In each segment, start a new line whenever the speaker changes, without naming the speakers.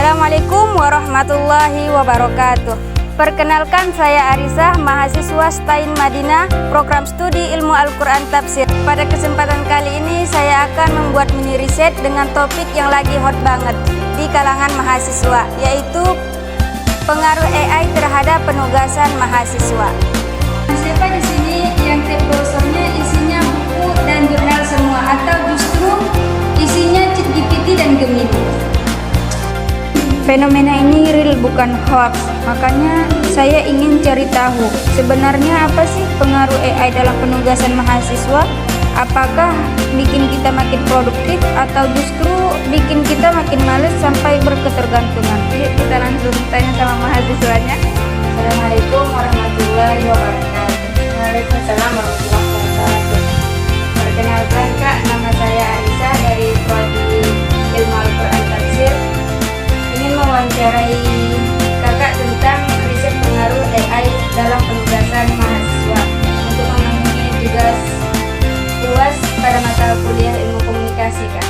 Assalamualaikum warahmatullahi wabarakatuh. Perkenalkan, saya Arisah, mahasiswa STAIN Madinah, program studi ilmu Al-Quran Tafsir. Pada kesempatan kali ini saya akan membuat mini riset dengan topik yang lagi hot banget di kalangan mahasiswa, yaitu pengaruh AI terhadap penugasan mahasiswa. Siapa di sini yang tab browsernya isinya buku dan jurnal semua, atau justru isinya ChatGPT dan Gemini? Fenomena ini real, bukan hoax. Makanya saya ingin cari tahu sebenarnya apa sih pengaruh AI dalam penugasan mahasiswa. Apakah bikin kita makin produktif atau justru bikin kita makin males sampai berketergantungan? Yuk kita langsung tanya sama mahasiswanya. Assalamualaikum warahmatullahi wabarakatuh.
Waalaikumsalam warahmatullahi wabarakatuh.
Perkenalkan Kak, nama saya Aisyah dari Prodi Ilmu Al-Quran Tafsir. Ingin mewawancarai Kakak tentang riset pengaruh AI dalam penugasan mahasiswa untuk memenuhi tugas UAS pada mata kuliah ilmu komunikasi, Kak.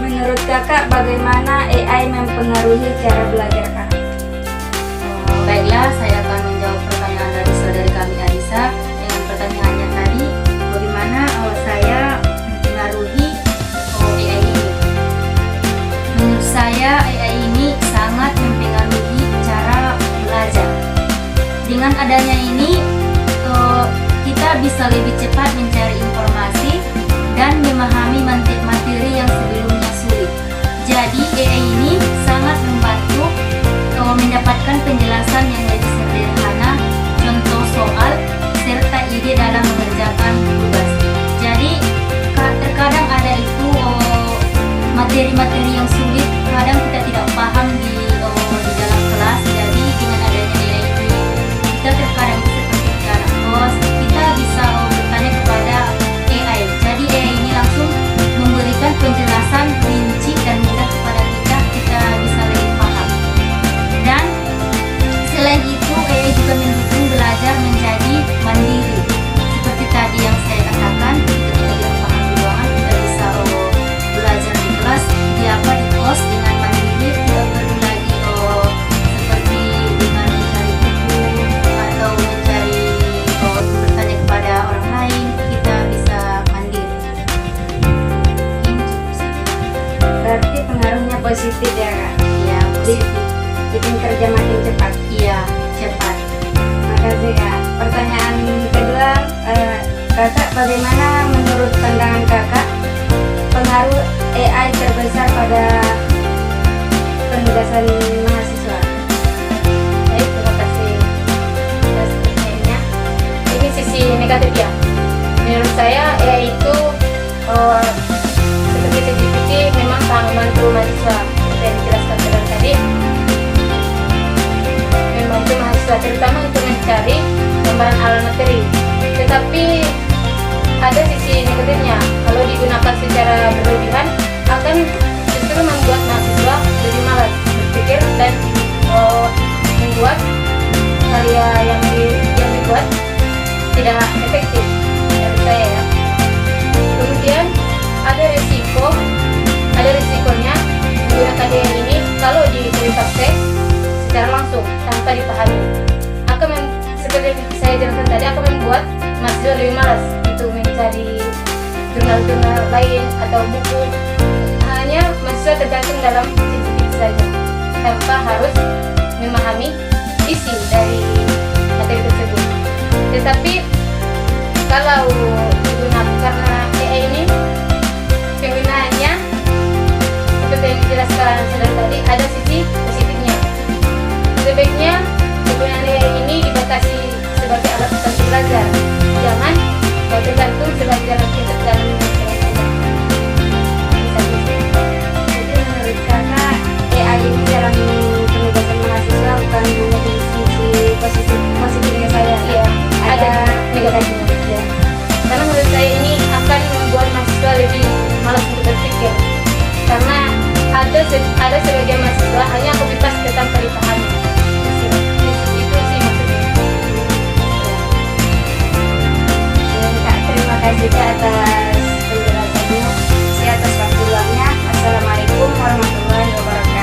Menurut Kakak, bagaimana AI mempengaruhi cara belajar Kak?
Baiklah, saya akan menjawab pertanyaan dari saudari kami Arisa dengan pertanyaannya tadi, bagaimana saya mempengaruhi AI ini. Menurut saya AI ini sangat mempengaruhi cara belajar. Dengan adanya ini, kita bisa lebih cepat mencari informasi dan memahami materi yang sebelumnya sulit. Jadi AI ini sangat membantu mendapatkan penjelasan yang lebih sederhana, contoh soal, serta ide dalam mengerjakan tugas. Jadi terkadang ada itu materi-materi yang sulit, kadang kita tidak paham di dalam kelas. Jadi dengan adanya AI ini, kita terkadang itu seperti anak kos, kita bisa bertanya kepada AI. Jadi AI ini langsung memberikan penjelasan rinci dan mudah kepada kita bisa lebih paham. Dan selain itu, AI juga mendukung belajar menjadi mandiri. Seperti tadi yang saya katakan, ketika kita tidak paham di ruangan, kita bisa belajar di kelas, di kos dengan mandiri, tidak perlu lagi seperti dengan mencari buku atau mencari bertanya kepada orang lain. Kita bisa mandiri. Ini cukup saja.
Berarti pengaruhnya positif ya Kak?
Iya, positif.
Bikin kerja makin cepat.
Iya, cepat.
Makasih Kak. Pertanyaan kedua, Kakak, bagaimana menurut pandangan Kakak pengaruh AI terbesar pada penugasan mahasiswa?
Baik, terima kasih atas pertanyaannya. Ini sisi negatif ya. Menurut saya AI itu seperti ChatGPT memang sangat membantu mahasiswa. Seperti yang dijelaskan tadi, membantu mahasiswa terutama untuk mencari gambaran awal materi. Tetapi ada sisi negatifnya. Kalau digunakan secara berlebihan akan justru membuat mahasiswa lebih malas berpikir dan membuat karya yang dibuat tidak efektif menurut saya ya. Kemudian ada risikonya menggunakan AI ini kalau dipraktek secara langsung tanpa dipahami, seperti saya jelaskan tadi, akan membuat mahasiswa lebih malas untuk mencari jurnal-jurnal lain atau buku. Hanya mahasiswa tergantung dalam ChatGPT saja tanpa harus memahami isi dari materi tersebut. Tetapi kalau digunakan, karena AI ini penggunaannya seperti yang dijelaskan saudara tadi, ada sisi positifnya. Sebaiknya penggunaan AI ini dibatasi sebagai alat bantu belajar, jangan tergantung sebagai alat kita dalam
Jadi menurut Kakak, AI ini dalam penugasan mahasiswa bukan hanya di sisi positifnya saya?
Iya, ada negatifnya ya. Karena menurut saya ini akan membuat mahasiswa lebih malas untuk berpikir, karena ada sebagian mahasiswa hanya copy paste tanpa dipahami. Itu sih maksudnya.
Kak, terima kasih Kak atas penjelasannya. Atas waktu luangnya. Assalamualaikum warahmatullahi wabarakatuh.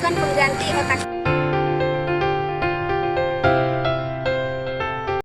bukan pengganti otak.